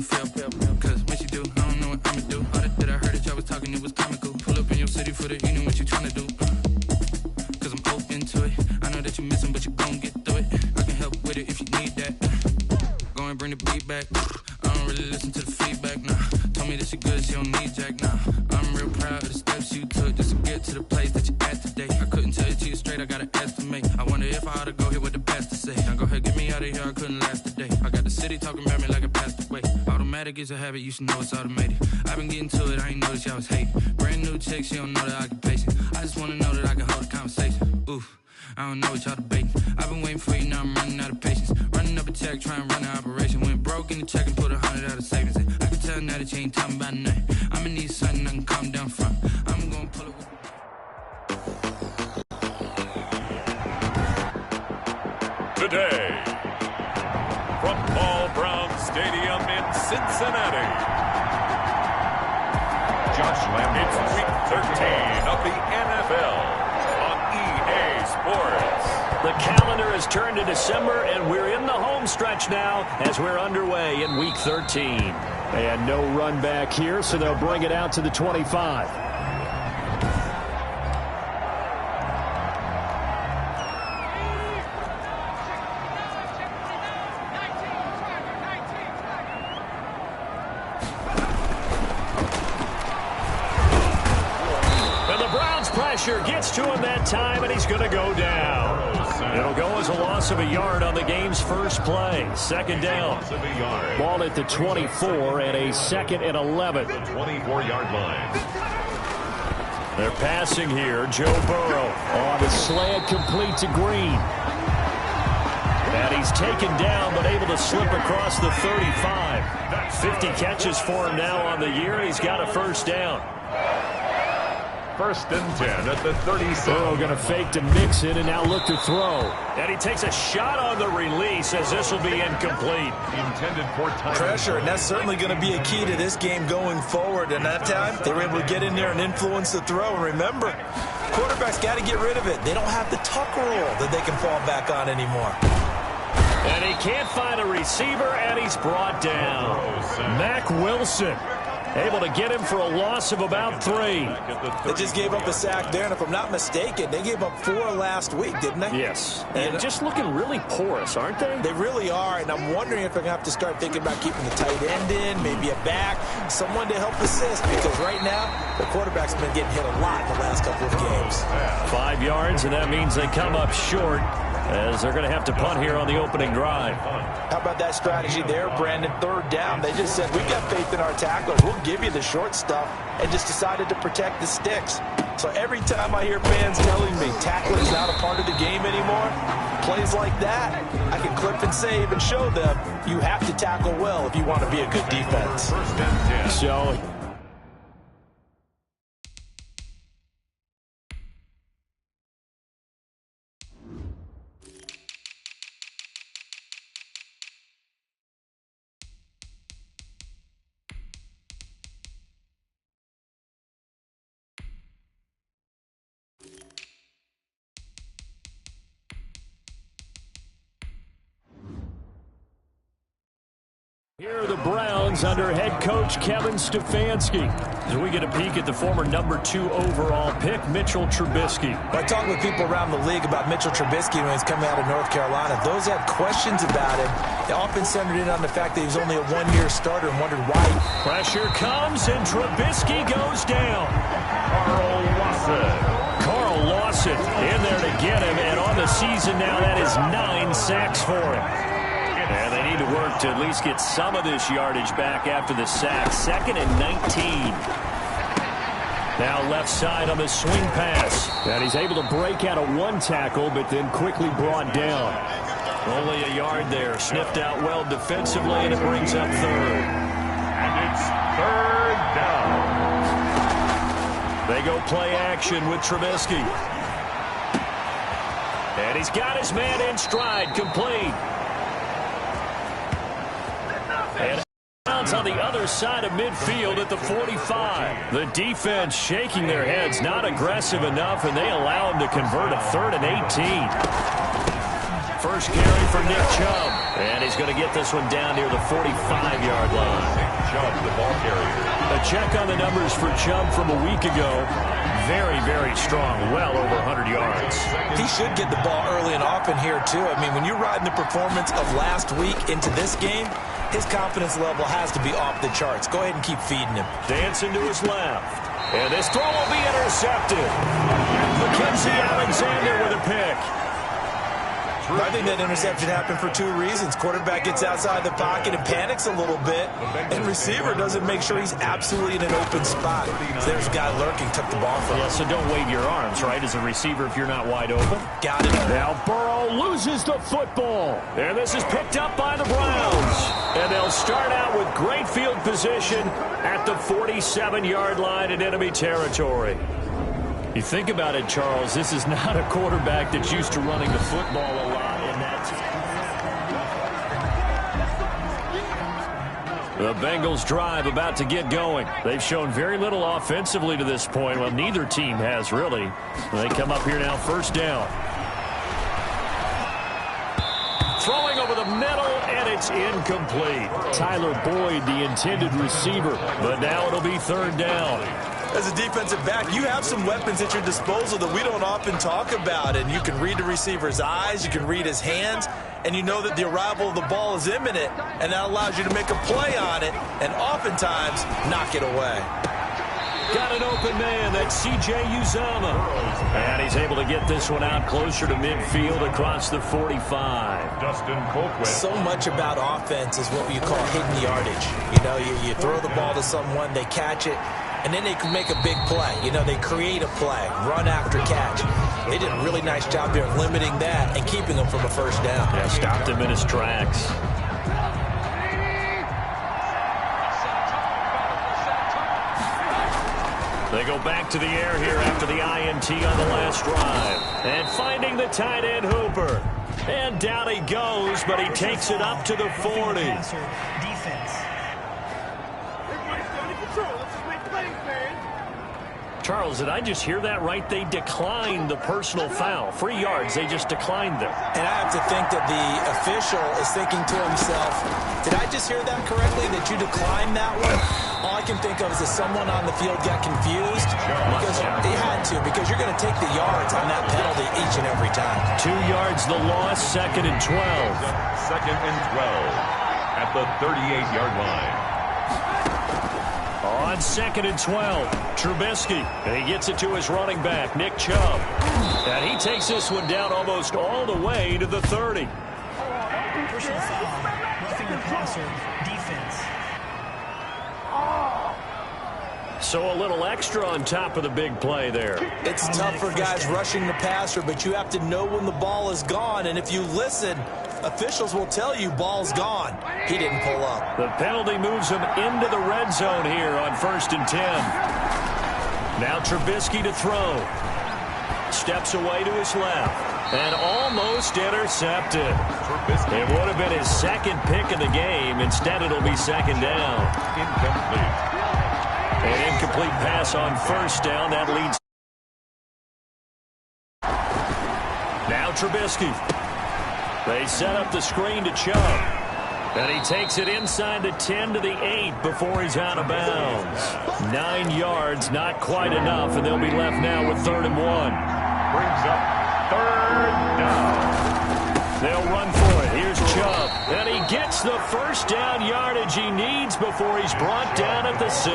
fail. Cause when she do, I don't know what I'ma do. All that I heard that y'all was talking, it was comical. Pull up in your city for the evening, what you tryna do? Cause I'm open to it. I know that you're missing, but you gon' get through it. I can help with it if you need that. Go and bring the beat back. I don't really listen to the feedback, nah. Told me that she good, she don't need Jack, nah. I'm real proud of the steps you took just to get to the place that you're at today. I couldn't tell you to you straight, I gotta estimate. I wonder if I ought to go here with the best to say. Now go ahead, get me out of here, I couldn't last today. I got the city talking about me like I passed away. Automatic is a habit, you should know it's automated. I've been getting to it, I ain't noticed y'all was hating. Brand new chick, she don't know the occupation. I just wanna know that I can hold a conversation. Oof, I don't know what y'all debating. I've been waiting for you, now I'm running out of patience. Running up a check, trying to run an operation. Went broke in the check and put 100 out of savings in. I can tell now that you ain't talking about nothing. I'ma need something I can calm down from. I'm gonna pull it with... Today, from Paul Brown Stadium in Cincinnati, Josh Lamb. It's Week 13 of the NFL on EA Sports. The calendar has turned to December, and we're in the home stretch now as we're underway in Week 13. And no run back here, so they'll bring it out to the 25. Gets to him that time, and he's going to go down. It'll go as a loss of a yard on the game's first play. Second down. Ball at the 24 and a 2nd and 11. 24-yard line. They're passing here. Joe Burrow on the slant, complete to Green. And he's taken down, but able to slip across the 35. 50 catches for him now on the year, and he's got a first down. 1st and 10 at the 37. Burrow going to fake to Mixon and now look to throw. And he takes a shot on the release as this will be incomplete. Intended for time. Pressure, and that's certainly going to be a key to this game going forward. And that time, they were able to get in there and influence the throw. And remember, quarterbacks got to get rid of it. They don't have the tuck rule that they can fall back on anymore. And he can't find a receiver, and he's brought down. Mack Wilson. Able to get him for a loss of about 3. They just gave up a sack there, and if I'm not mistaken, they gave up 4 last week, didn't they? Yes. And just looking really porous, aren't they? They really are, and I'm wondering if I'm going to have to start thinking about keeping the tight end in, maybe a back, someone to help assist, because right now, the quarterback's been getting hit a lot in the last couple of games. 5 yards, and that means they come up short, as they're going to have to punt here on the opening drive. How about that strategy there, Brandon? 3rd down. They just said, we got faith in our tacklers. We'll give you the short stuff, and just decided to protect the sticks. So every time I hear fans telling me tackling's not a part of the game anymore, plays like that, I can clip and save and show them you have to tackle well if you want to be a good defense. 1st and 10. So... Here are the Browns under head coach Kevin Stefanski. As we get a peek at the former number 2 overall pick, Mitchell Trubisky. I talk with people around the league about Mitchell Trubisky when he's coming out of North Carolina. Those had questions about him. They often centered in on the fact that he was only a 1-year starter and wondered why. Pressure comes, and Trubisky goes down. Carl Lawson in there to get him, and on the season now, that is 9 sacks for him. And they need to work to at least get some of this yardage back after the sack. 2nd and 19. Now left side on the swing pass. And he's able to break out of 1 tackle, but then quickly brought down. Only a yard there. Sniffed out well defensively, and it brings up 3rd. And it's 3rd down. They go play action with Trubisky. And he's got his man in stride, complete. And on the other side of midfield at the 45. The defense shaking their heads, not aggressive enough, and they allow him to convert a 3rd and 18. First carry for Nick Chubb. And he's going to get this one down near the 45-yard line. carrier. A check on the numbers for Chubb from a week ago. Very, very strong. Well over 100 yards. He should get the ball early and often here, too. I mean, when you're riding the performance of last week into this game, his confidence level has to be off the charts. Go ahead and keep feeding him. Dancing to his left. And this throw will be intercepted. Mackenzie Alexander with a pick. I think that interception happened for two reasons. Quarterback gets outside the pocket and panics a little bit, and receiver doesn't make sure he's absolutely in an open spot. So there's a guy lurking, took the ball from him. Yeah, so don't wave your arms, right, as a receiver if you're not wide open. Got it. Now Burrow loses the football. And this is picked up by the Browns. And they'll start out with great field position at the 47-yard line in enemy territory. You think about it, Charles, this is not a quarterback that's used to running the football a lot, and that's... The Bengals drive about to get going. They've shown very little offensively to this point. Well, neither team has, really. They come up here now, first down. Throwing over the middle, and it's incomplete. Tyler Boyd, the intended receiver, but now it'll be third down. As a defensive back, you have some weapons at your disposal that we don't often talk about, and you can read the receiver's eyes, you can read his hands, and you know that the arrival of the ball is imminent, and that allows you to make a play on it, and oftentimes knock it away. Got an open man, that's C.J. Uzomah. And he's able to get this one out closer to midfield across the 45. Dustin Colquitt. So much about offense is what you call hidden yardage. You know, you throw the ball to someone, they catch it, and then they can make a big play. You know, they create a play, run after catch. They did a really nice job there of limiting that and keeping them from a first down. Yeah, stopped him in his tracks. They go back to the air here after the INT on the last drive. And finding the tight end Hooper. And down he goes, but he takes it up to the 40. Charles, did I just hear that right? They declined the personal foul. 3 yards, they just declined them. And I have to think that the official is thinking to himself, did I just hear that correctly, that you declined that one? All I can think of is that someone on the field got confused because they had to, because you're going to take the yards on that penalty each and every time. 2 yards the loss, 2nd and 12. 2nd and 12 at the 38-yard line. On 2nd and 12, Trubisky. And he gets it to his running back, Nick Chubb. And he takes this one down almost all the way to the 30. Personal foul, roughing the passer, defense. So a little extra on top of the big play there. It's tough for guys rushing the passer, but you have to know when the ball is gone. And if you listen, officials will tell you ball's gone. He didn't pull up. The penalty moves him into the red zone here on 1st and 10. Now Trubisky to throw. Steps away to his left. And almost intercepted. It would have been his second pick of the game. Instead, it'll be 2nd down. Incomplete. An incomplete pass on 1st down. That leads. Now Trubisky. They set up the screen to Chubb. And he takes it inside the 10 to the 8 before he's out of bounds. 9 yards, not quite enough, and they'll be left now with 3rd and 1. Brings up 3rd down. They'll run for it. Here's Chubb. And he gets the first down yardage he needs before he's brought down at the 6.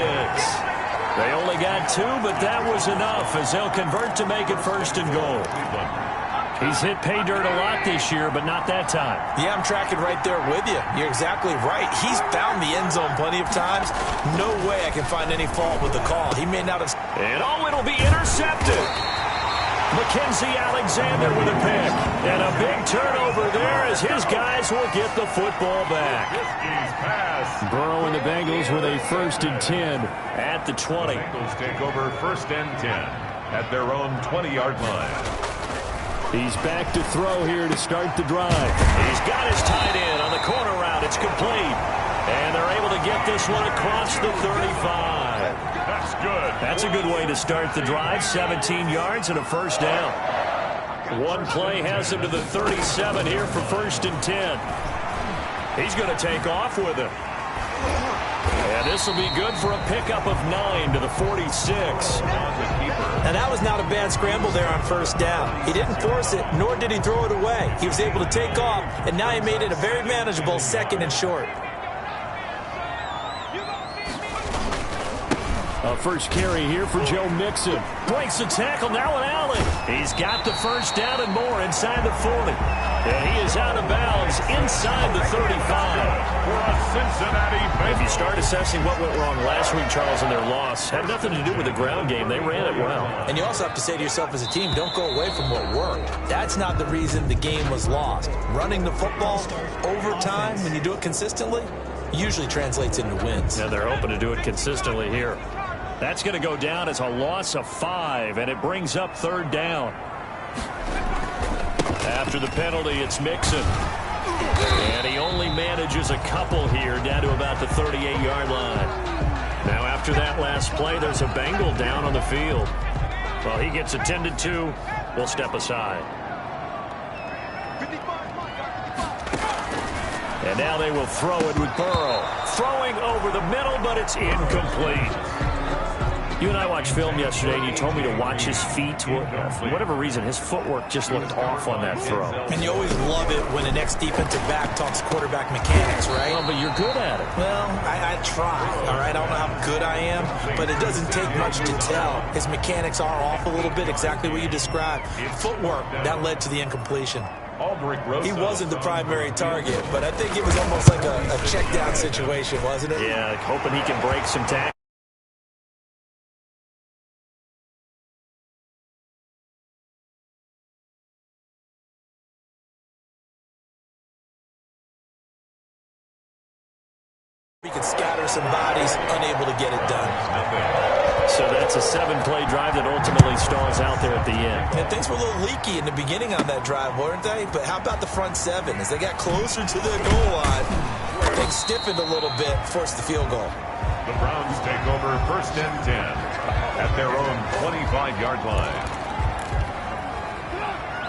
They only got 2, but that was enough as they'll convert to make it 1st and goal. He's hit pay dirt a lot this year, but not that time. Yeah, I'm tracking right there with you. You're exactly right. He's found the end zone plenty of times. No way I can find any fault with the call. He may not have... And it'll be intercepted. Mackenzie Alexander with a pick. And a big turnover there as his guys will get the football back. Burrow and the Bengals with a 1st and 10 at the 20. Bengals take over 1st and 10 at their own 20-yard line. He's back to throw here to start the drive. He's got his tight end on the corner route. It's complete. And they're able to get this one across the 35. That's good. That's a good way to start the drive. 17 yards and a 1st down. One play has him to the 37 here for 1st and 10. He's going to take off with it. And this this will be good for a pickup of 9 to the 46. And that was not a bad scramble there on first down. He didn't force it, nor did he throw it away. He was able to take off, and now he made it a very manageable 2nd and short. A first carry here for Joe Mixon. Breaks the tackle now at Allen. He's got the first down and more inside the 40. And he is out of bounds inside the 35. For a Cincinnati Bengals. If you start assessing what went wrong last week, Charles, in their loss, had nothing to do with the ground game. They ran it well. And you also have to say to yourself as a team, don't go away from what worked. That's not the reason the game was lost. Running the football over time, when you do it consistently, usually translates into wins. And they're hoping to do it consistently here. That's going to go down as a loss of 5, and it brings up 3rd down. After the penalty, it's Mixon. And he only manages a couple here down to about the 38-yard line. Now, after that last play, there's a Bengal down on the field. Well, he gets attended to. We'll step aside. And now they will throw it with Burrow. Throwing over the middle, but it's incomplete. You and I watched film yesterday, and you told me to watch his feet. For whatever reason, his footwork just looked off on that throw. And you always love it when the next defensive back talks quarterback mechanics, right? Well, but you're good at it. Well, I try, all right? I don't know how good I am, but it doesn't take much to tell. His mechanics are off a little bit, exactly what you described. Footwork, that led to the incompletion. He wasn't the primary target, but I think it was almost like a check down situation, wasn't it? Yeah, hoping he can break some tackles. He can scatter some bodies, unable to get it done. So that's a 7-play drive that ultimately stalls out there at the end. And things were a little leaky in the beginning on that drive, weren't they? But how about the front 7? As they got closer to the goal line, things stiffened a little bit, forced the field goal. The Browns take over 1st and 10 at their own 25-yard line.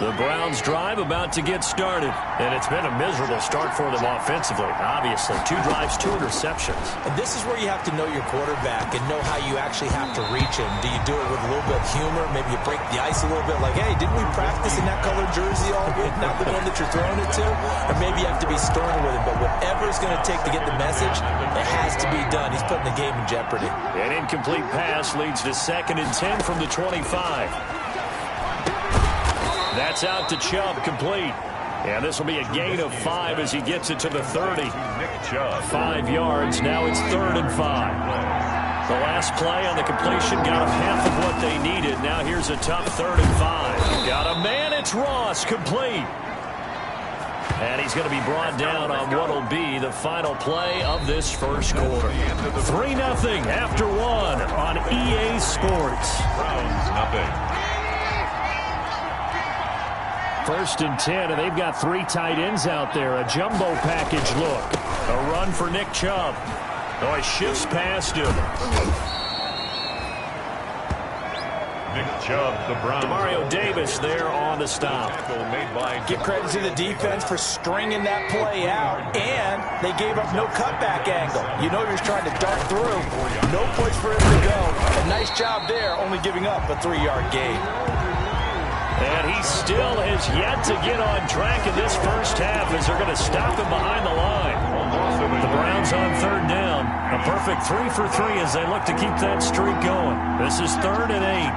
The Browns drive about to get started, and it's been a miserable start for them offensively. Obviously, 2 drives, 2 interceptions. And this is where you have to know your quarterback and know how you actually have to reach him. Do you do it with a little bit of humor? Maybe you break the ice a little bit like, hey, didn't we practice in that colored jersey all week, not the one that you're throwing it to? Or maybe you have to be stern with him. But whatever it's going to take to get the message, it has to be done. He's putting the game in jeopardy. An incomplete pass leads to 2nd and 10 from the 25. That's out to Chubb, complete. And this will be a gain of 5 as he gets it to the 30. 5 yards, now it's 3rd and 5. The last play on the completion got him half of what they needed. Now here's a tough 3rd and 5. Got a man, it's Ross, complete. And he's going to be brought down on what will be the final play of this first quarter. 3-0 after 1 on EA Sports. Browns nothing. 1st and 10, and they've got 3 tight ends out there. A jumbo package look. A run for Nick Chubb. Oh, he shifts past him. Nick Chubb, the Browns. Demario Davis there on the stop. Give credit to the defense for stringing that play out, and they gave up no cutback angle. You know you're trying to dart through. No place for him to go. A nice job there, only giving up a 3-yard gain. And he still has yet to get on track in this first half as they're going to stop him behind the line. The Browns on 3rd down. A perfect 3 for 3 as they look to keep that streak going. This is 3rd and 8.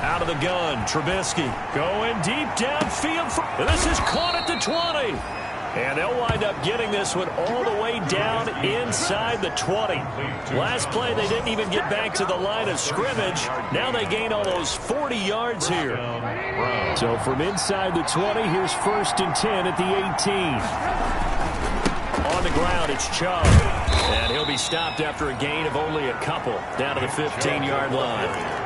Out of the gun, Trubisky going deep downfield. This is caught at the 20. And they'll wind up getting this one all the way down inside the 20. Last play, they didn't even get back to the line of scrimmage. Now they gain almost 40 yards here. So from inside the 20, here's 1st and 10 at the 18. On the ground, it's Chubb. And he'll be stopped after a gain of only a couple down to the 15-yard line.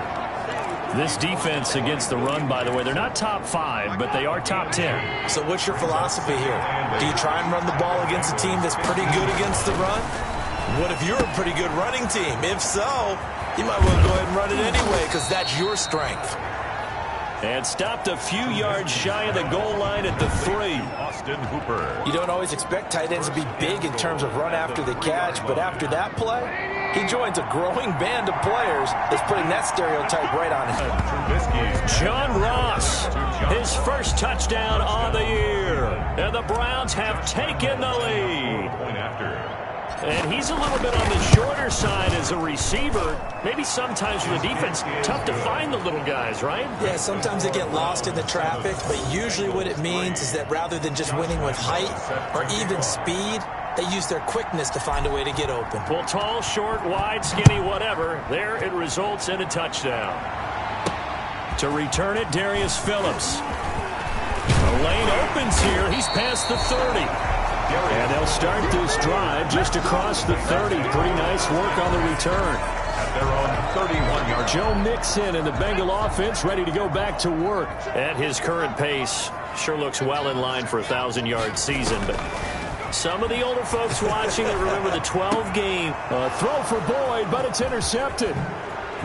This defense against the run, by the way, they're not top 5, but they are top 10. So what's your philosophy here? Do you try and run the ball against a team that's pretty good against the run? What if you're a pretty good running team? If so, you might want to go ahead and run it anyway because that's your strength. And stopped a few yards shy of the goal line at the 3. Austin Hooper. You don't always expect tight ends to be big in terms of run after the catch, but after that play, he joins a growing band of players that's putting that stereotype right on him. John Ross, his first touchdown on the year. And the Browns have taken the lead. Point after. And he's a little bit on the shorter side as a receiver. Maybe sometimes for the defense, tough to find the little guys, right? Yeah, sometimes they get lost in the traffic, but usually what it means is that rather than just winning with height or even speed, they use their quickness to find a way to get open. Well, tall, short, wide, skinny, whatever. There it results in a touchdown. To return it, Darius Phillips. The lane opens here. He's past the 30. And they'll start this drive just across the 30. Pretty nice work on the return. At their own 31-yard. Joe Mixon and the Bengal offense ready to go back to work. At his current pace, sure looks well in line for a 1,000-yard season. But some of the older folks watching that remember the 12 game. Throw for Boyd, but it's intercepted.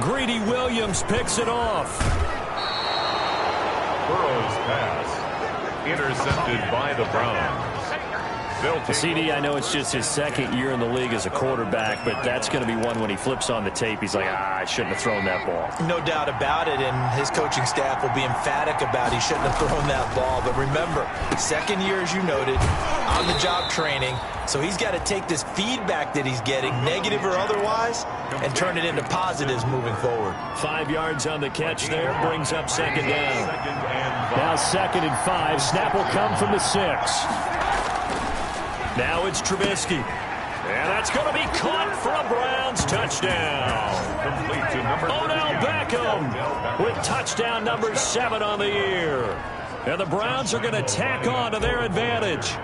Greedy Williams picks it off. Burrow's pass intercepted by the Browns. CD, I know it's just his second year in the league as a quarterback, but that's going to be one when he flips on the tape. He's like, I shouldn't have thrown that ball. No doubt about it, and his coaching staff will be emphatic about he shouldn't have thrown that ball. But remember, second year, as you noted, on-the-job training, so he's got to take this feedback that he's getting, negative or otherwise, and turn it into positives moving forward. 5 yards on the catch there, brings up second down. Now 2nd and 5. Snap will come from the 6. Now it's Trubisky. And that's going to be caught for a Browns touchdown. Complete to number Odell Beckham with touchdown number 7 on the year. And the Browns are going to tack on to their advantage.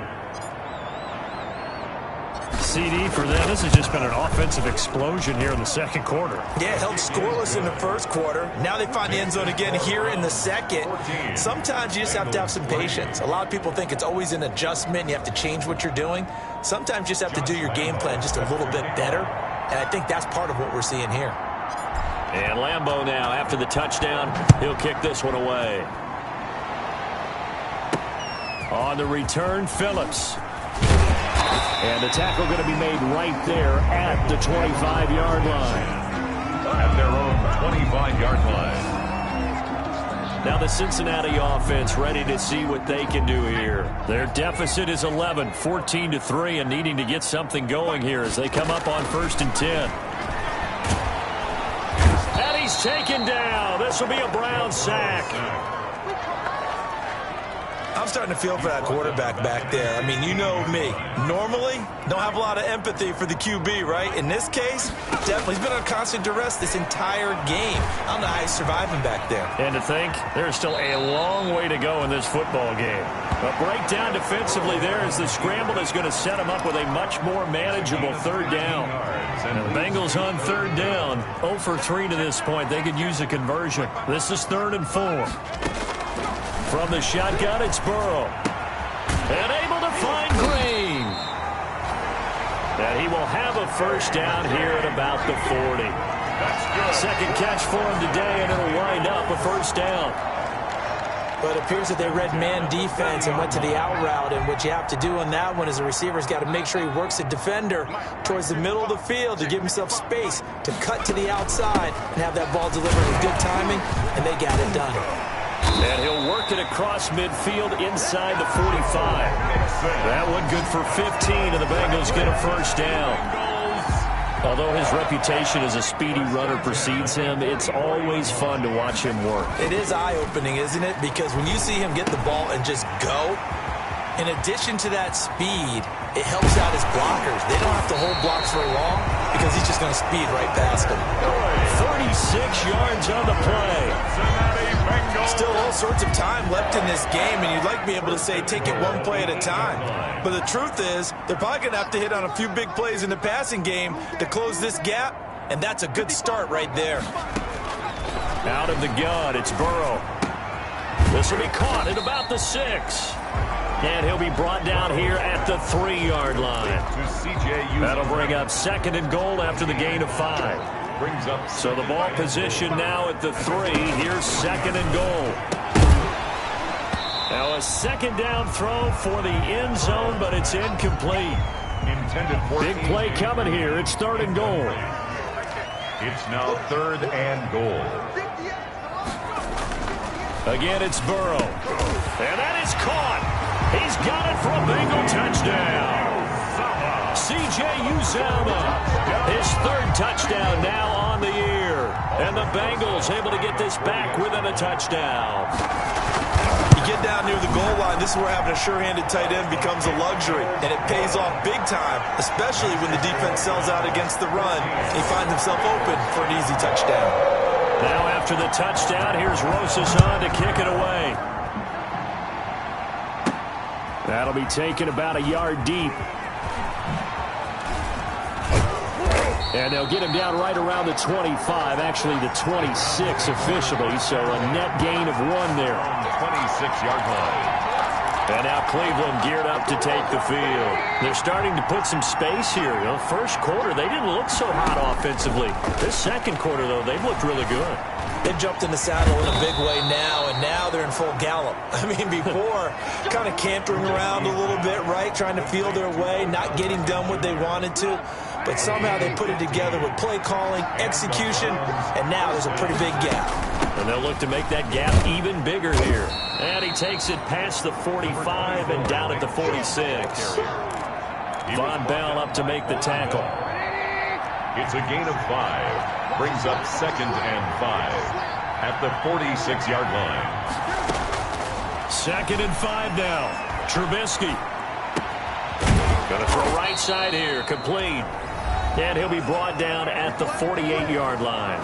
CD for them, this has just been an offensive explosion here in the second quarter. Yeah, held scoreless in the first quarter. Now they find the end zone again here in the second. Sometimes you just have to have some patience. A lot of people think it's always an adjustment. You have to change what you're doing. Sometimes you just have to do your game plan just a little bit better. And I think that's part of what we're seeing here. And Lambeau now, after the touchdown, he'll kick this one away. On the return, Phillips. And the tackle going to be made right there at the 25-yard line. At their own 25-yard line. Now the Cincinnati offense ready to see what they can do here. Their deficit is 11, 14-3, and needing to get something going here as they come up on 1st and 10. And he's taken down. This will be a Brown sack. I'm starting to feel for that quarterback back there. I mean, you know me. Normally, don't have a lot of empathy for the QB, right? In this case, definitely. He's been on constant duress this entire game. I don't know how he's surviving back there. And to think, there's still a long way to go in this football game. A breakdown defensively there as the scramble is going to set him up with a much more manageable 3rd down. And the Bengals on 3rd down, 0 for 3 to this point. They could use a conversion. This is 3rd and 4. From the shotgun, it's Burrow. And able to find Green. And he will have a first down here at about the 40. Second catch for him today, and it'll wind up a first down. But it appears that they read man defense and went to the out route. And what you have to do on that one is the receiver's got to make sure he works the defender towards the middle of the field to give himself space to cut to the outside and have that ball delivered with good timing, and they got it done. And he'll work it across midfield inside the 45. That one good for 15, and the Bengals get a first down. Although his reputation as a speedy runner precedes him, it's always fun to watch him work. It is eye-opening, isn't it? Because when you see him get the ball and just go, in addition to that speed, it helps out his blockers. They don't have to hold blocks for long because he's just going to speed right past them. 36 yards on the play. Still all sorts of time left in this game, and you'd like to be able to say take it one play at a time. But the truth is, they're probably going to have to hit on a few big plays in the passing game to close this gap, and that's a good start right there. Out of the gun, it's Burrow. This will be caught at about the 6. And he'll be brought down here at the 3-yard line. That'll bring up 2nd and goal after the gain of 5. So the ball position now at the 3. Here's 2nd and goal. Now a second down throw for the end zone, but it's incomplete. Intended for Big play coming here. It's 3rd and goal. It's now 3rd and goal. Again, it's Burrow. And that is caught. He's got it for a Bengal touchdown. C.J. Uzomah, his 3rd touchdown now on the year. And the Bengals able to get this back within a touchdown. You get down near the goal line, this is where having a sure-handed tight end becomes a luxury, and it pays off big time, especially when the defense sells out against the run. He finds himself open for an easy touchdown. Now after the touchdown, here's Rosas on to kick it away. That'll be taken about a yard deep. And they'll get him down right around the 25, actually the 26 officially, so a net gain of 1 there. 26-yard line. And now Cleveland geared up to take the field. They're starting to put some space here. You know, first quarter, they didn't look so hot offensively. This second quarter, though, they've looked really good. They've jumped in the saddle in a big way now, and now they're in full gallop. I mean, before, kind of cantering around a little bit, right, trying to feel their way, not getting done what they wanted to. But somehow they put it together with play calling, execution, and now there's a pretty big gap. And they'll look to make that gap even bigger here. And he takes it past the 45 and down at the 46. Von Bell up to make the tackle. It's a gain of 5. Brings up 2nd and 5 at the 46-yard line. 2nd and 5 now. Trubisky. Going to throw right side here. Complete. And he'll be brought down at the 48-yard line.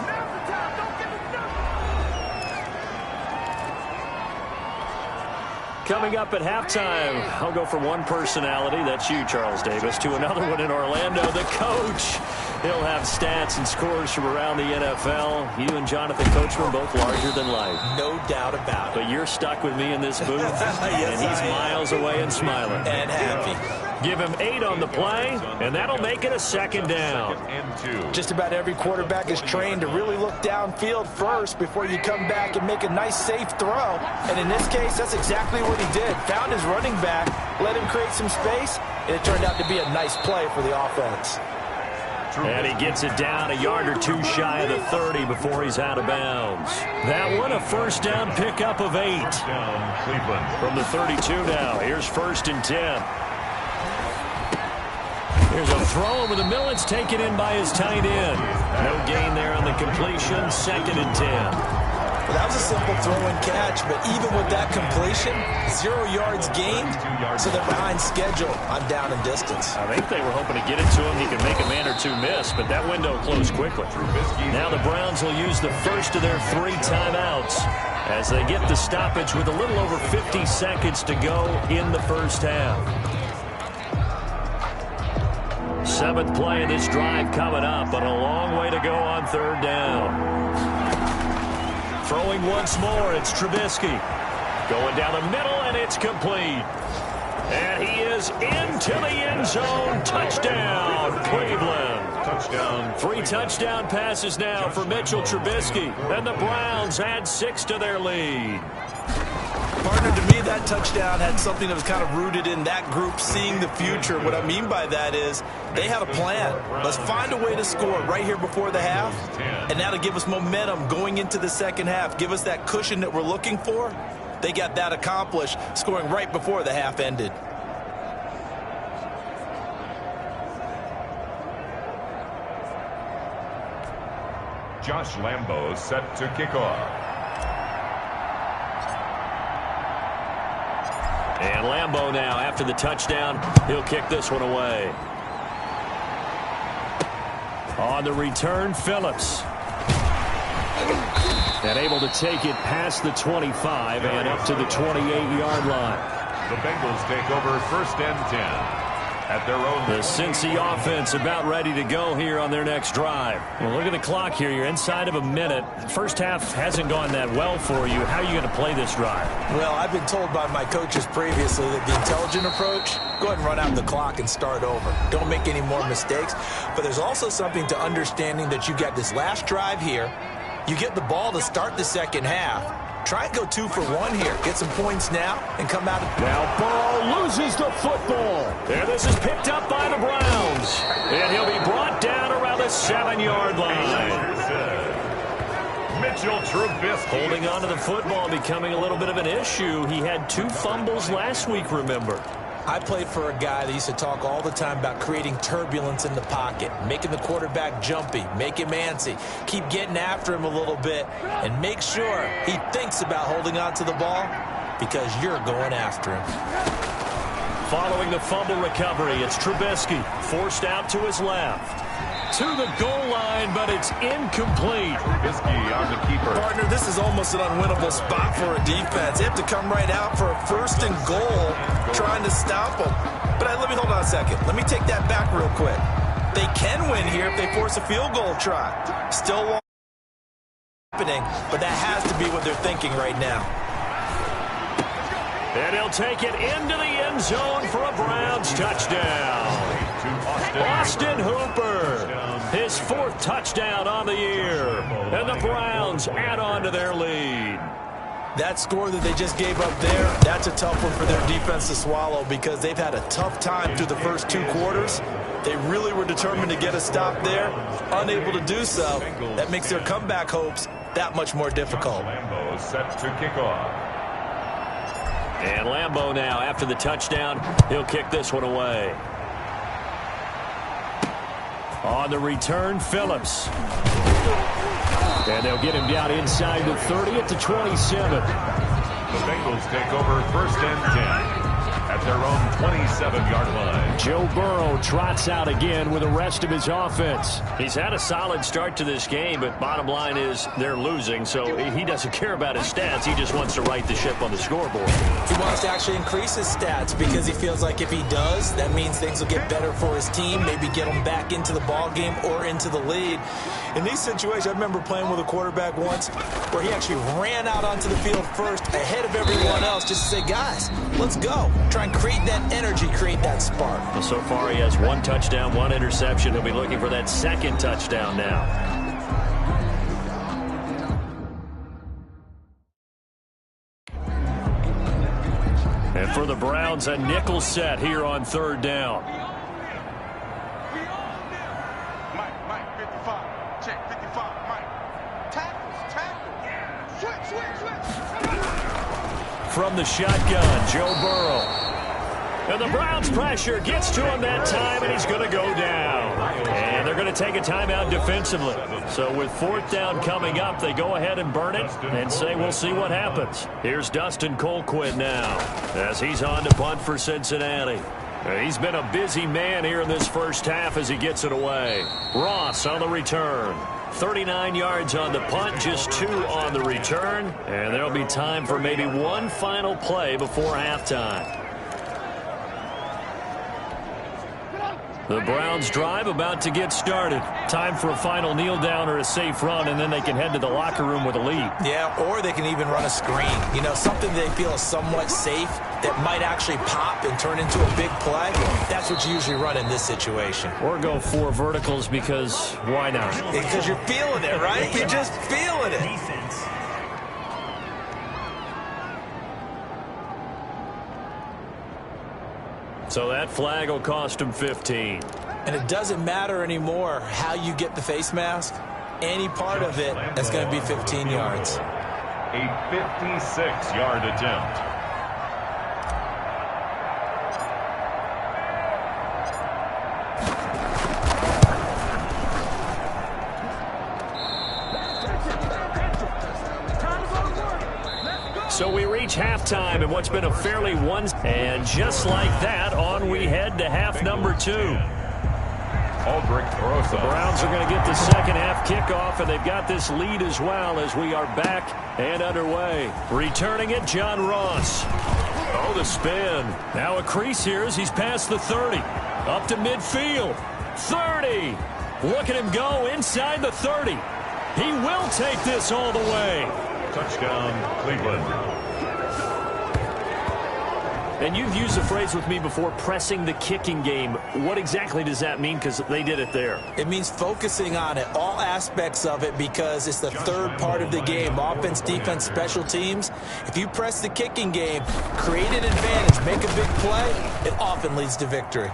Coming up at halftime, I'll go from one personality, that's you, Charles Davis, to another one in Orlando, the coach. He'll have stats and scores from around the NFL. You and Jonathan Coachman both larger than life. No doubt about it. But you're stuck with me in this booth, Yes, and he's miles away and smiling. And happy. Give him 8 on the play, and that'll make it a 2nd down. And 2. Just about every quarterback is trained to really look downfield first before you come back and make a nice, safe throw. And in this case, that's exactly what he did. Found his running back, let him create some space, and it turned out to be a nice play for the offense. And he gets it down a yard or 2 shy of the 30 before he's out of bounds. That one a 1st down pickup of 8. Down Cleveland. From the 32 now. Here's 1st and 10. Here's a throw over the middle. It's taken in by his tight end. No gain there on the completion. 2nd and 10. Well, that was a simple throw and catch, but even with that completion, 0 yards gained, so they're behind schedule on down and distance. I think they were hoping to get it to him. He could make a man or 2 miss, but that window closed quickly. Now the Browns will use the first of their 3 timeouts as they get the stoppage with a little over 50 seconds to go in the first half. 7th play of this drive coming up, but a long way to go on 3rd down. Throwing once more, it's Trubisky. Going down the middle, and it's complete. And he is into the end zone. Touchdown, Cleveland. Touchdown. 3 touchdown passes now for Mitchell Trubisky. And the Browns add 6 to their lead. Partner, to me, that touchdown had something that was kind of rooted in that group seeing the future. What I mean by that is they had a plan. Let's find a way to score right here before the half, and that'll give us momentum going into the second half, give us that cushion that we're looking for. They got that accomplished, scoring right before the half ended. Josh Lambo set to kick off. And Lambo now, after the touchdown, he'll kick this one away. On the return, Phillips. And able to take it past the 25 and up to the 28-yard line. The Bengals take over 1st and 10. At their own. The Cincy offense about ready to go here on their next drive. Well, look at the clock here. You're inside of a minute. First half hasn't gone that well for you. How are you going to play this drive? Well, I've been told by my coaches previously that the intelligent approach, go ahead and run out the clock and start over. Don't make any more mistakes. But there's also something to understanding that you got this last drive here. You get the ball to start the second half. Try and go 2 for 1 here. Get some points now and come out. Now Burrow loses the football. And this is picked up by the Browns. And he'll be brought down around the 7-yard line. Mitchell Trubisky. Holding on to the football becoming a little bit of an issue. He had 2 fumbles last week, remember. I played for a guy that used to talk all the time about creating turbulence in the pocket, making the quarterback jumpy, make him antsy, keep getting after him a little bit, and make sure he thinks about holding on to the ball because you're going after him. Following the fumble recovery, it's Trubisky forced out to his left. To the goal line, but it's incomplete. Trubisky on the keeper. Partner, this is almost an unwinnable spot for a defense. They have to come right out for a 1st and goal trying to stop them. But let me hold on a second. Let me take that back real quick. They can win here if they force a field goal try. Still happening, but that has to be what they're thinking right now. And he'll take it into the end zone for a Browns touchdown. Austin Hooper, his 4th touchdown on the year. And the Browns add on to their lead. That score that they just gave up there, that's a tough one for their defense to swallow because they've had a tough time through the first 2 quarters. They really were determined to get a stop there, unable to do so. That makes their comeback hopes that much more difficult. Lambeau set to kick off. And Lambeau now, after the touchdown, he'll kick this one away. On the return, Phillips. And they'll get him down inside the 30 at the 27. The Bengals take over 1st and 10 at their own 27-yard line. Joe Burrow trots out again with the rest of his offense. He's had a solid start to this game, but bottom line is they're losing, so he doesn't care about his stats. He just wants to right the ship on the scoreboard. He wants to actually increase his stats because he feels like if he does, that means things will get better for his team, maybe get him back into the ball game or into the lead. In these situations, I remember playing with a quarterback once where he actually ran out onto the field first ahead of everyone else just to say, guys, let's go. Try and create that energy, create that spark. Well, so far he has 1 touchdown, 1 interception. He'll be looking for that 2nd touchdown now. And for the Browns, a nickel set here on 3rd down. Mike, 55. Check, 55. Mike. Tackle. Switch. From the shotgun, Joe Burrow. And the Browns pressure gets to him that time, and he's going to go down. And they're going to take a timeout defensively. So with 4th down coming up, they go ahead and burn it and say we'll see what happens. Here's Dustin Colquitt now as he's on to punt for Cincinnati. He's been a busy man here in this first half as he gets it away. Ross on the return. 39 yards on the punt, just 2 on the return. And there'll be time for maybe 1 final play before halftime. The Browns drive about to get started. Time for a final kneel down or a safe run, and then they can head to the locker room with a lead. Yeah, or they can even run a screen. You know, something they feel is somewhat safe that might actually pop and turn into a big play. That's what you usually run in this situation. Or go 4 verticals because why not? Because you're feeling it, right? You're just feeling it. Defense. So that flag will cost him 15. And it doesn't matter anymore how you get the face mask. Any part of it is going to be 15 yards. A 56-yard attempt. So we reach halftime in what's been a fairly and just like that, on we head to half number 2. The Browns are going to get the second half kickoff, and they've got this lead as well as we are back and underway. Returning it, John Ross. Oh, the spin. Now a crease here as he's past the 30. Up to midfield. 30. Look at him go inside the 30. He will take this all the way. Touchdown, Cleveland. And you've used the phrase with me before, pressing the kicking game. What exactly does that mean? Because they did it there. It means focusing on it, all aspects of it, because it's the third part of the game. Offense, defense, special teams. If you press the kicking game, create an advantage, make a big play, it often leads to victory.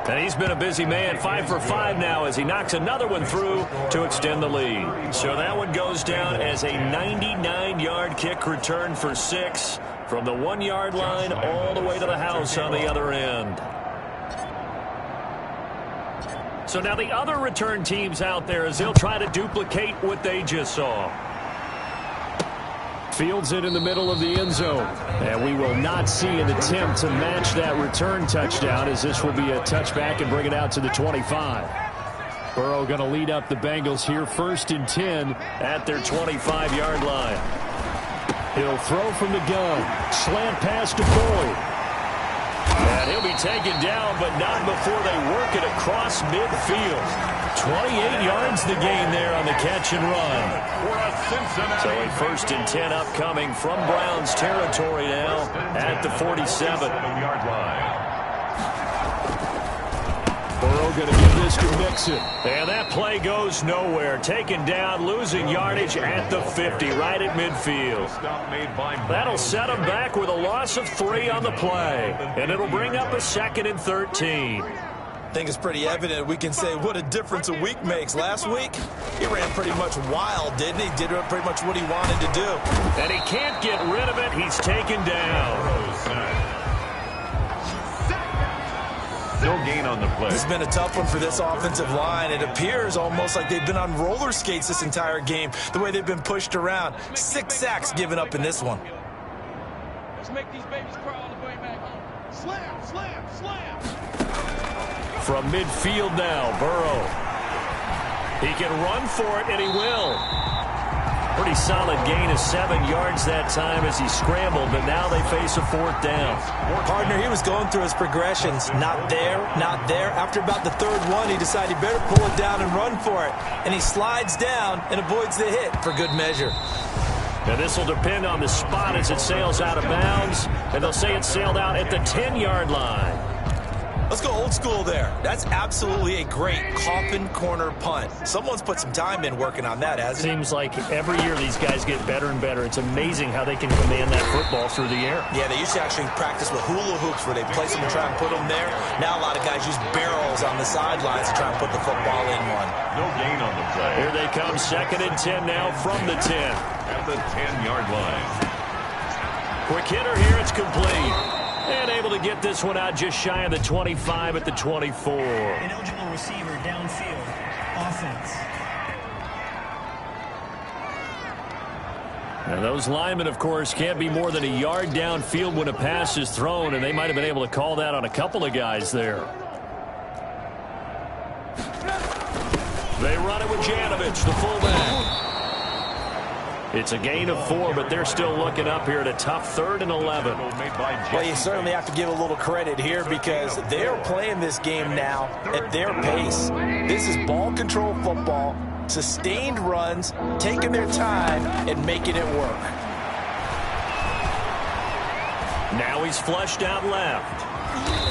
And he's been a busy man, 5 for 5 now as he knocks another one through to extend the lead. So that one goes down as a 99-yard kick return for 6 from the 1-yard line all the way to the house on the other end. So now the other return teams out there as they'll try to duplicate what they just saw. Fields it in the middle of the end zone. And we will not see an attempt to match that return touchdown, as this will be a touchback and bring it out to the 25. Burrow going to lead up the Bengals here, 1st and 10 at their 25-yard line. He'll throw from the gun. Slant pass to Boyd. And he'll be taken down, but not before they work it across midfield. 28 yards the gain there on the catch and run. So a 1st and 10 upcoming from Browns territory now at the 47. Burrow going to give this to Mixon. And that play goes nowhere. Taken down, losing yardage at the 50, right at midfield. That'll set him back with a loss of 3 on the play. And it'll bring up a 2nd and 13. I think it's pretty evident. We can say what a difference a week makes. Last week, he ran pretty much wild, didn't he? Did pretty much what he wanted to do. And he can't get rid of it. He's taken down. No gain on the play. This has been a tough one for this offensive line. It appears almost like they've been on roller skates this entire game, the way they've been pushed around. 6 sacks given up in this one. Let's make these babies cry on the way back home. Slam, slam, slam. From midfield now, Burrow. He can run for it, and he will. Pretty solid gain of 7 yards that time as he scrambled, but now they face a 4th down. Partner, he was going through his progressions. Not there, not there. After about the 3rd one, he decided he better pull it down and run for it. And he slides down and avoids the hit for good measure. Now this will depend on the spot as it sails out of bounds, and they'll say it sailed out at the 10-yard line. Let's go old school there. That's absolutely a great coffin corner punt. Someone's put some time in working on that, hasn't it? Seems like every year these guys get better and better. It's amazing how they can command that football through the air. Yeah, they used to actually practice with hula hoops where they place them and try and put them there. Now a lot of guys use barrels on the sidelines to try and put the football in one. No gain on the play. Here they come, 2nd and 10 now from the 10. At the 10-yard line. Quick hitter here, it's complete. And able to get this one out just shy of the 25 at the 24. An eligible receiver downfield. Offense. Now those linemen, of course, can't be more than a yard downfield when a pass is thrown, and they might have been able to call that on a couple of guys there. They run it with Janovich, the fullback. It's a gain of 4, but they're still looking up here at a tough 3rd and 11. Well, you certainly have to give a little credit here because they're playing this game now at their pace. This is ball control football, sustained runs, taking their time, and making it work. Now he's flushed out left.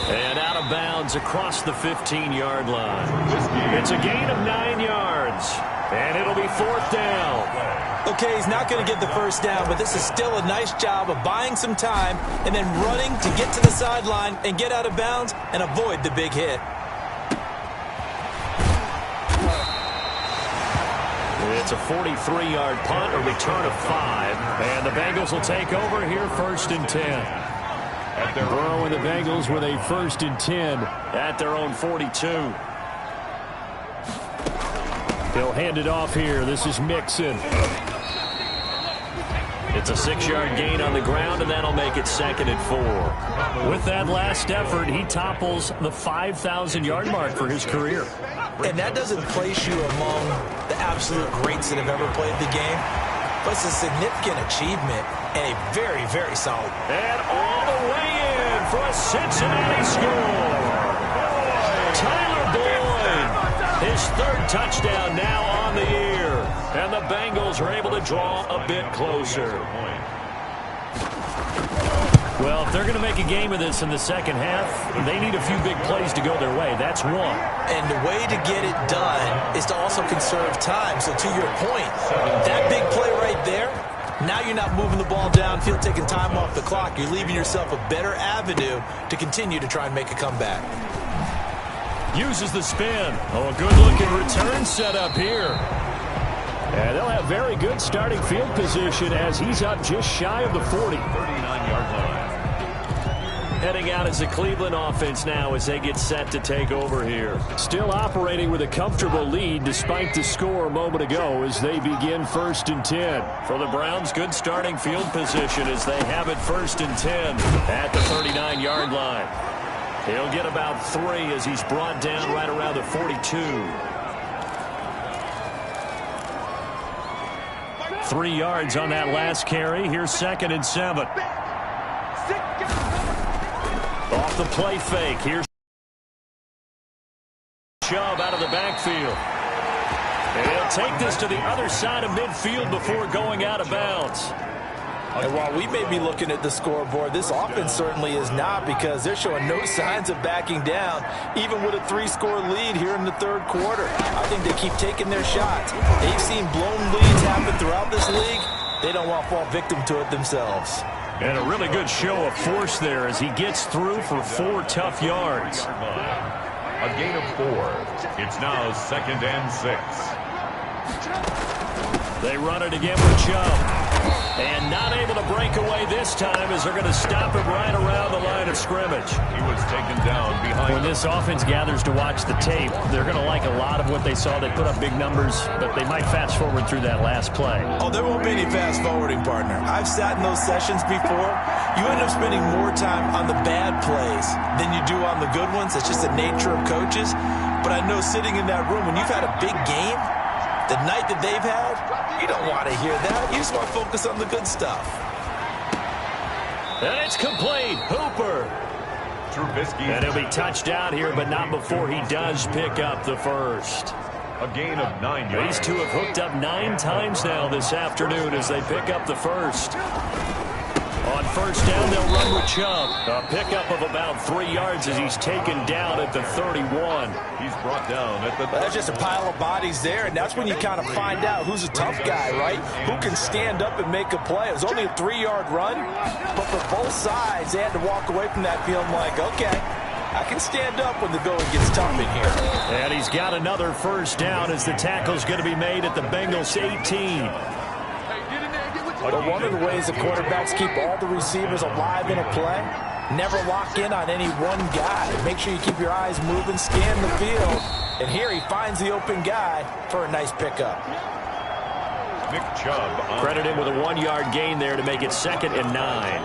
And out of bounds across the 15-yard line. It's a gain of 9 yards. And it'll be 4th down. Okay, he's not going to get the 1st down, but this is still a nice job of buying some time and then running to get to the sideline and get out of bounds and avoid the big hit. It's a 43-yard punt, a return of 5. And the Bengals will take over here 1st and 10. Burrow and the Bengals with a 1st and 10 at their own 42. They'll hand it off here. This is Mixon. It's a 6-yard gain on the ground, and that'll make it 2nd and 4. With that last effort, he topples the 5,000-yard mark for his career. And that doesn't place you among the absolute greats that have ever played the game, but it's a significant achievement and a very, very solid. And all the way in for a Cincinnati score. Tyler Boyd, his 3rd touchdown now on the year. And the Bengals are able to draw a bit closer. Well, if they're going to make a game of this in the second half, they need a few big plays to go their way. That's one. And the way to get it done is to also conserve time. So to your point, that big play right there, now you're not moving the ball downfield, taking time off the clock. You're leaving yourself a better avenue to continue to try and make a comeback. Uses the spin. Oh, a good-looking return set up here. And they'll have very good starting field position as he's up just shy of the 40. 39-yard line. Heading out as the Cleveland offense now as they get set to take over here. Still operating with a comfortable lead despite the score a moment ago as they begin 1st and 10. For the Browns, good starting field position as they have it 1st and 10 at the 39-yard line. He'll get about 3 as he's brought down right around the 42. 3 yards on that last carry. Here's 2nd and 7. Off the play fake. Here's Chubb out of the backfield. And he'll take this to the other side of midfield before going out of bounds. And while we may be looking at the scoreboard, this offense certainly is not, because they're showing no signs of backing down, even with a 3-score lead here in the 3rd quarter. I think they keep taking their shots. They've seen blown leads happen throughout this league. They don't want to fall victim to it themselves. And a really good show of force there as he gets through for 4 tough yards. A gain of 4. It's now 2nd and 6. They run it again with Chubb. And not able to break away this time as they're going to stop him right around the line of scrimmage. He was taken down behind. When this offense gathers to watch the tape, they're going to like a lot of what they saw. They put up big numbers, but they might fast forward through that last play. Oh, there won't be any fast forwarding, partner. I've sat in those sessions before. You end up spending more time on the bad plays than you do on the good ones. It's just the nature of coaches. But I know sitting in that room, when you've had a big game, the night that they've had, you don't want to hear that. You just want to focus on the good stuff. And it's complete. Hooper. Trubisky. And he'll be touched out here, but not before he does pick up the first. A gain of 9 yards. These two have hooked up 9 times now this afternoon as they pick up the first. On first down, they'll run with Chubb. A pickup of about 3 yards as he's taken down at the 31. He's brought down at the... That's just a pile of bodies there, and that's when you kind of find out who's a tough guy, right? Who can stand up and make a play. It was only a 3-yard run, but for both sides, they had to walk away from that feeling like, okay, I can stand up when the going gets tough in here. And he's got another first down as the tackle's going to be made at the Bengals 18. But one of the ways the quarterbacks keep all the receivers alive in a play, never lock in on any one guy. Make sure you keep your eyes moving, scan the field. And here he finds the open guy for a nice pickup. Nick Chubb. Credit him with a 1-yard gain there to make it 2nd and 9.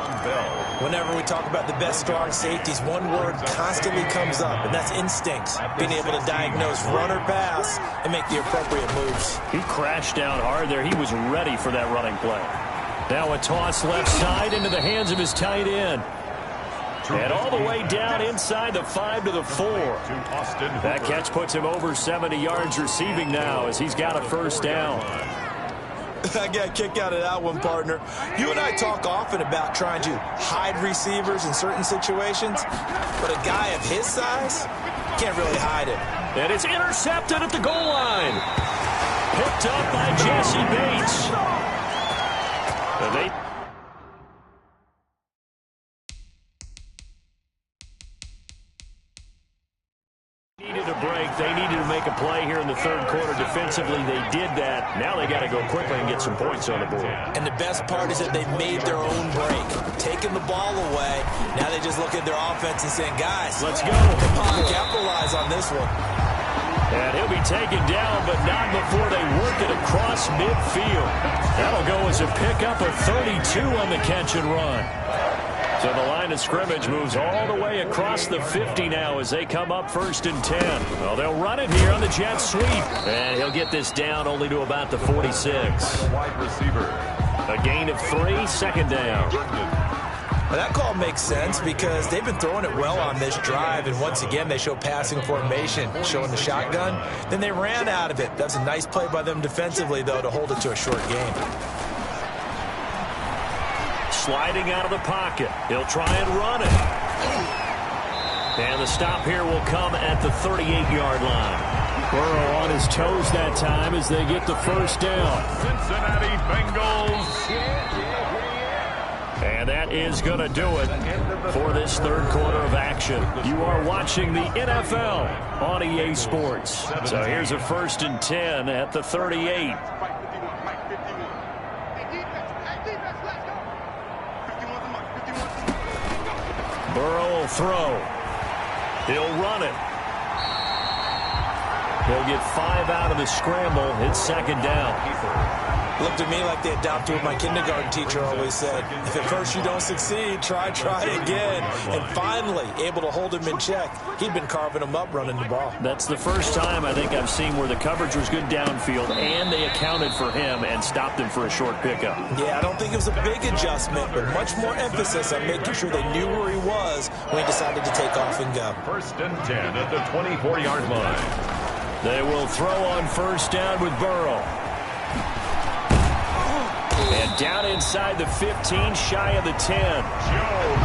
Whenever we talk about the best strong safeties, one word constantly comes up, and that's instincts. Being able to diagnose run or pass and make the appropriate moves. He crashed down hard there. He was ready for that running play. Now a toss left side into the hands of his tight end. And all the way down inside the 5 to the 4. That catch puts him over 70 yards receiving now as he's got a first down. I got a kick out of that one, partner. You and I talk often about trying to hide receivers in certain situations, but a guy of his size can't really hide him. And it's intercepted at the goal line. Picked up by Jesse Bates. And they needed a break. They needed to make a play here in the 3rd quarter defensively. They did that. Now they got to go quickly and get some points on the board. And the best part is that they made their own break. Taking the ball away. Now they just look at their offense and saying, guys, let's go. Come on, capitalize on this one. And he'll be taken down, but not before they work it across midfield. That'll go as a pickup of 32 on the catch and run. So the line of scrimmage moves all the way across the 50 now as they come up 1st and 10. Well, they'll run it here on the jet sweep. And he'll get this down only to about the 46. Wide receiver. A gain of 3, 2nd down. Well, that call makes sense because they've been throwing it well on this drive, and once again they show passing formation, showing the shotgun. Then they ran out of it. That's a nice play by them defensively, though, to hold it to a short game. sliding out of the pocket. He'll try and run it. And the stop here will come at the 38-yard line. Burrow on his toes that time as they get the first down. Cincinnati Bengals. And that is going to do it for this third quarter of action. You are watching the NFL on EA Sports. So here's a 1st and 10 at the 38. Burrow will throw. He'll run it. He'll get 5 out of the scramble. It's 2nd down. Looked at me like they adopted what my kindergarten teacher always said. If at first you don't succeed, try again. And finally, able to hold him in check. He'd been carving him up running the ball. That's the first time I think I've seen where the coverage was good downfield and they accounted for him and stopped him for a short pickup. Yeah, I don't think it was a big adjustment, but much more emphasis on making sure they knew where he was when he decided to take off and go. 1st and 10 at the 24-yard line. They will throw on 1st down with Burrow. And down inside the 15, shy of the 10.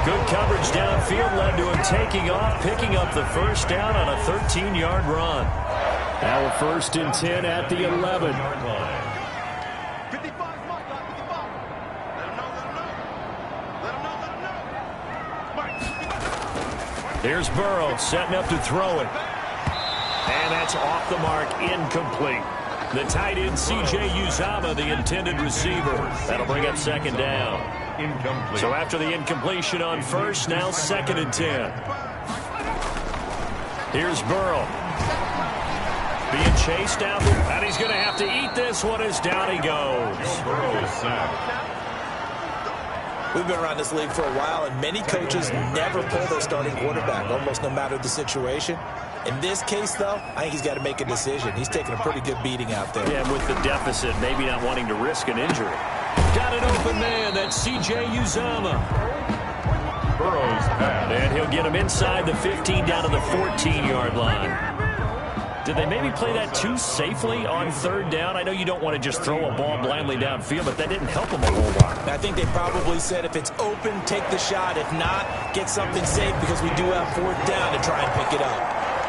Good coverage downfield led to him taking off, picking up the 1st down on a 13-yard run. Now a 1st and 10 at the 11. Here's Burrow setting up to throw it. And that's off the mark, incomplete. The tight end, C.J. Uzomah, the intended receiver. That'll bring up 2nd down. Incomplete. So after the incompletion on 1st, now 2nd and 10. Here's Burrow. Being chased out, and he's going to have to eat this one as down he goes. Burrow sacked. We've been around this league for a while, and many coaches never pull their starting quarterback, almost no matter the situation. In this case, though, I think he's got to make a decision. He's taking a pretty good beating out there. Yeah, and with the deficit, maybe not wanting to risk an injury. Got an open man. That's C.J. Uzomah. Burrow's pass. And he'll get him inside the 15 down to the 14-yard line. Did they maybe play that too safely on 3rd down? I know you don't want to just throw a ball blindly downfield, but that didn't help him a whole lot. I think they probably said if it's open, take the shot. If not, get something safe because we do have 4th down to try and pick it up.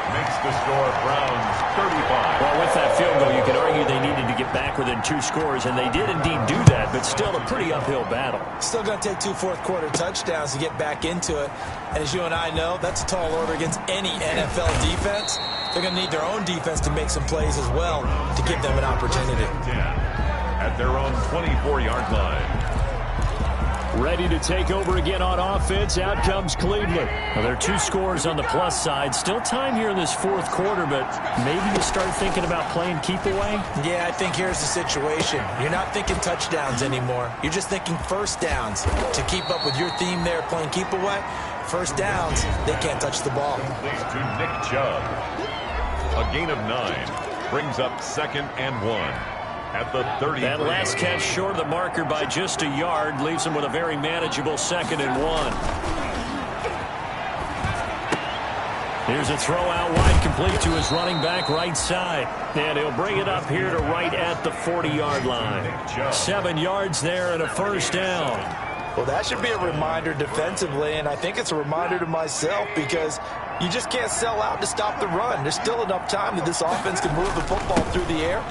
Makes the score Browns 35. Well, with that field goal, you could argue they needed to get back within 2 scores, and they did indeed do that, but still a pretty uphill battle. Still going to take 2 fourth-quarter touchdowns to get back into it. And as you and I know, that's a tall order against any NFL defense. They're going to need their own defense to make some plays as well to give them an opportunity. At their own 24-yard line. Ready to take over again on offense. Out comes Cleveland. Well, there are 2 scores on the plus side. Still time here in this 4th quarter, but maybe you start thinking about playing keep away? Yeah, I think here's the situation. You're not thinking touchdowns anymore. You're just thinking 1st downs. To keep up with your theme there, playing keep away, 1st downs, they can't touch the ball. To Nick Chubb. A gain of 9 brings up 2nd and 1. At the 30. That last catch short of the marker by just a yard leaves him with a very manageable 2nd and 1. Here's a throw out wide, complete to his running back right side. And he'll bring it up here to right at the 40-yard line. 7 yards there and a 1st down. Well, that should be a reminder defensively, and I think it's a reminder to myself because you just can't sell out to stop the run. There's still enough time that this offense can move the football through the air,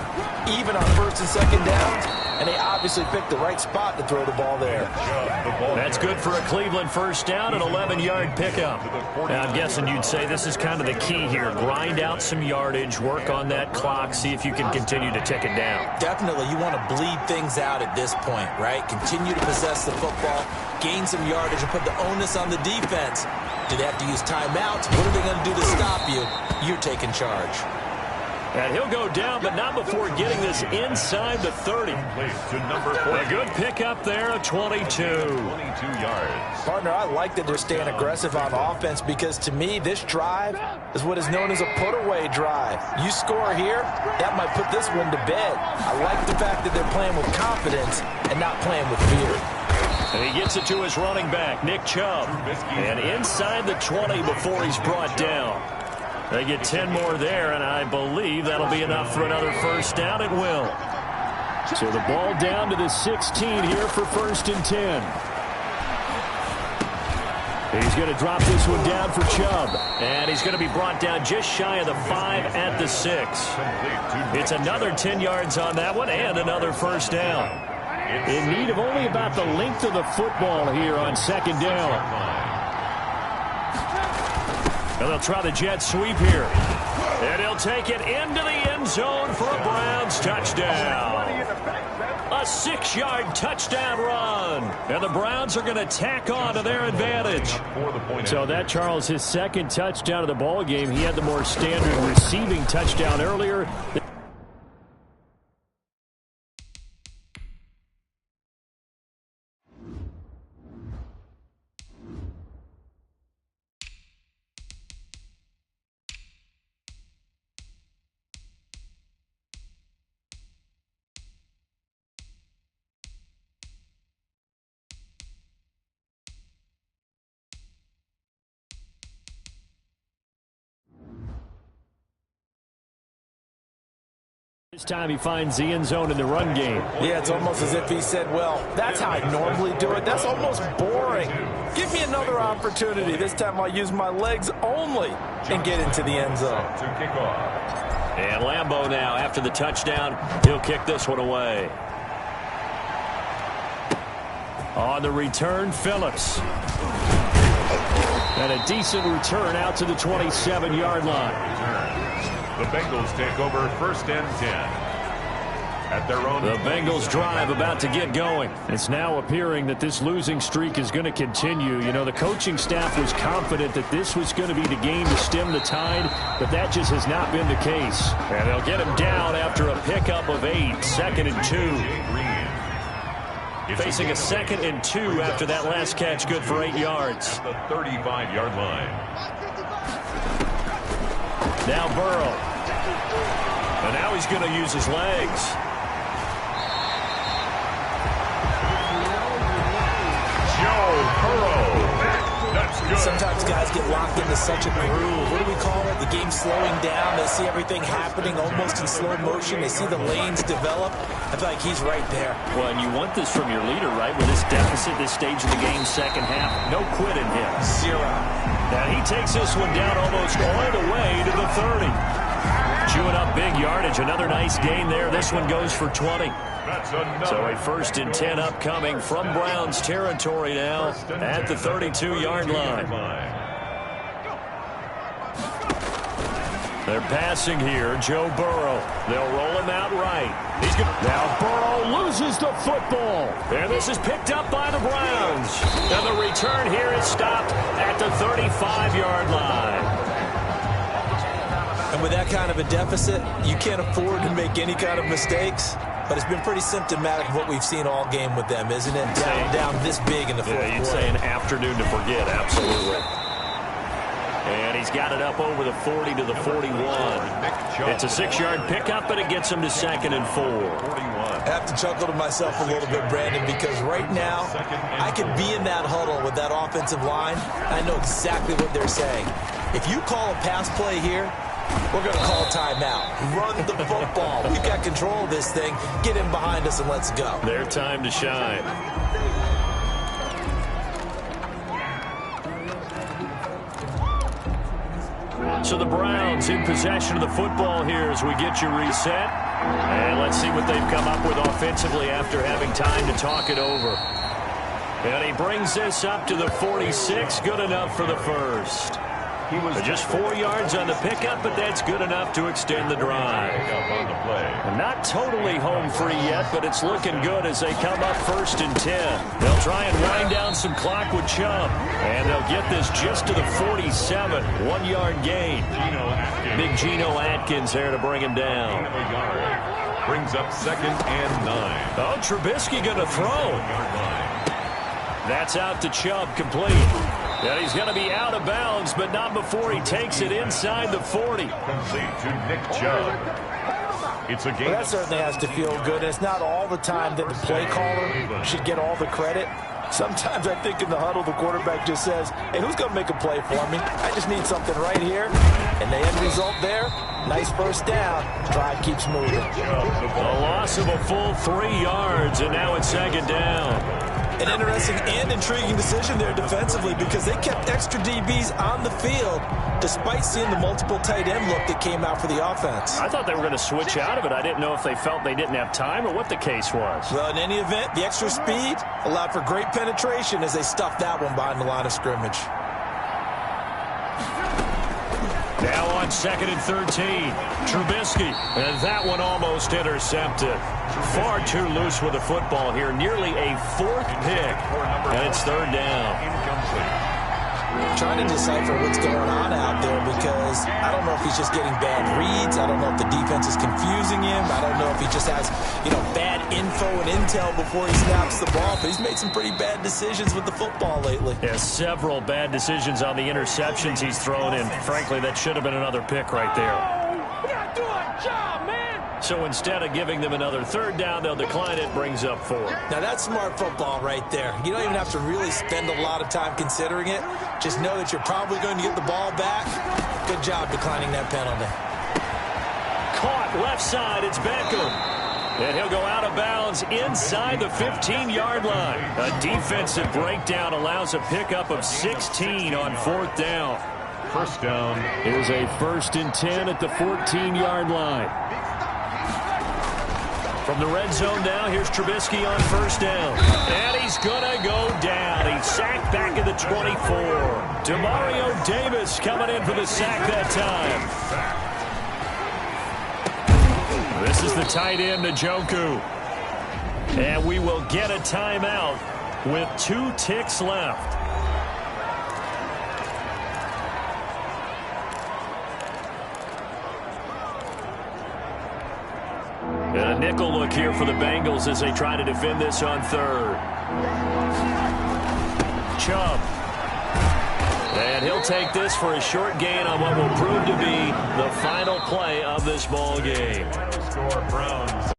even on 1st and 2nd downs, and they obviously picked the right spot to throw the ball there. That's good for a Cleveland 1st down, an 11-yard pickup. Now, I'm guessing you'd say this is kind of the key here. Grind out some yardage, work on that clock, see if you can continue to tick it down. Definitely, you want to bleed things out at this point, right? Continue to possess the football, gain some yardage, and put the onus on the defense. Do they have to use timeouts? What are they going to do to stop you? You're taking charge. And he'll go down, but not before getting this inside the 30. A good pickup there, a 22. 22 yards. Partner, I like that they're staying aggressive on offense because to me, this drive is what is known as a put-away drive. You score here, that might put this one to bed. I like the fact that they're playing with confidence and not playing with fear. And he gets it to his running back, Nick Chubb. And inside the 20 before he's brought down. They get 10 more there, and I believe that'll be enough for another 1st down. It will. So the ball down to the 16 here for 1st and 10. He's going to drop this one down for Chubb. And he's going to be brought down just shy of the 5 at the 6. It's another 10 yards on that one and another first down. In need of only about the length of the football here on second down. And they'll try the jet sweep here. And he'll take it into the end zone for a Browns touchdown. A 6-yard touchdown run. And the Browns are going to tack on to their advantage. So that, Charles, his second touchdown of the ball game. He had the more standard receiving touchdown earlier. This time he finds the end zone in the run game. Yeah, it's almost as if he said, well, that's how I normally do it. That's almost boring. Give me another opportunity. This time I'll use my legs only and get into the end zone. And Lambeau now, after the touchdown, he'll kick this one away. On the return, Phillips. And a decent return out to the 27-yard line. The Bengals take over first and 10. At their own. The Bengals drive about to get going. It's now appearing that this losing streak is going to continue. You know, the coaching staff was confident that this was going to be the game to stem the tide, but that just has not been the case. And they'll get him down after a pickup of 8, 2nd and 2. Facing a 2nd and 2 after that last catch, good for 8 yards. The 35-yard line. Now Burrow. And now he's going to use his legs. Joe Burrow. That's good. Sometimes guys get locked into such a groove. What do we call it? The game's slowing down. They see everything happening almost in slow motion. They see the lanes develop. I feel like he's right there. Well, and you want this from your leader, right? With this deficit, this stage of the game, second half, no quit in him. 0. Now he takes this one down almost all the way to the 30. Chewing up big yardage. Another nice gain there. This one goes for 20. So a 1st and 10 upcoming from Browns territory now at the 32-yard line. They're passing here. Joe Burrow. They'll roll him out right. He's good. Now Burrow loses the football. And this is picked up by the Browns. And the return here is stopped at the 35-yard line. And with that kind of a deficit, you can't afford to make any kind of mistakes. But it's been pretty symptomatic of what we've seen all game with them, isn't it? Down this big in the fourth quarter. You'd say an afternoon to forget, absolutely. And he's got it up over the 40 to the 41. It's a 6-yard pickup, but it gets him to 2nd and 4. I have to chuckle to myself a little bit, Brandon, because right now I could be in that huddle with that offensive line. I know exactly what they're saying. If you call a pass play here, we're going to call timeout. Run the football. We've got control of this thing. Get in behind us and let's go. Their time to shine. So the Browns in possession of the football here as we get you reset. And let's see what they've come up with offensively after having time to talk it over. And he brings this up to the 46. Good enough for the first. Just 4 yards on the pickup, but that's good enough to extend the drive. Not totally home free yet, but it's looking good as they come up 1st and 10. They'll try and wind down some clock with Chubb, and they'll get this just to the 47. 1-yard gain. Big Geno Atkins there to bring him down. Brings up 2nd and 9. Oh, Trubisky going to throw. That's out to Chubb, complete. And he's going to be out of bounds, but not before he takes it inside the 40. Complete to Nick Chubb. It's a game. Well, that certainly has to feel good. It's not all the time that the play caller should get all the credit. Sometimes I think in the huddle, the quarterback just says, hey, who's going to make a play for me? I just need something right here. And the end result there, nice first down. Drive keeps moving. A loss of a full 3 yards, and now it's 2nd down. An interesting and intriguing decision there defensively because they kept extra DBs on the field despite seeing the multiple tight end look that came out for the offense. I thought they were going to switch out of it. I didn't know if they felt they didn't have time or what the case was. Well, in any event, the extra speed allowed for great penetration as they stuffed that one behind the line of scrimmage. Now on 2nd and 13, Trubisky, and that one almost intercepted. Far too loose with the football here, nearly a 4th pick, and it's 3rd down. Trying to decipher what's going on out there because I don't know if he's just getting bad reads. I don't know if the defense is confusing him. I don't know if he just has, bad info and intel before he snaps the ball. But he's made some pretty bad decisions with the football lately. Yeah, several bad decisions on the interceptions he's thrown in. Frankly, that should have been another pick right there. We gotta do our job, man. So instead of giving them another 3rd down, they'll decline it, brings up 4. Now that's smart football right there. You don't even have to really spend a lot of time considering it. Just know that you're probably going to get the ball back. Good job declining that penalty. Caught left side, it's Beckham. And he'll go out of bounds inside the 15-yard line. A defensive breakdown allows a pickup of 16 on 4th down. First down. Here's a 1st and 10 at the 14-yard line. From the red zone now, here's Trubisky on 1st down. And he's going to go down. He's sacked back at the 24. Demario Davis coming in for the sack that time. This is the tight end, Njoku. And we will get a timeout with 2 ticks left. And a nickel look here for the Bengals as they try to defend this on 3rd. Chubb. And he'll take this for a short gain on what will prove to be the final play of this ball game. Score Browns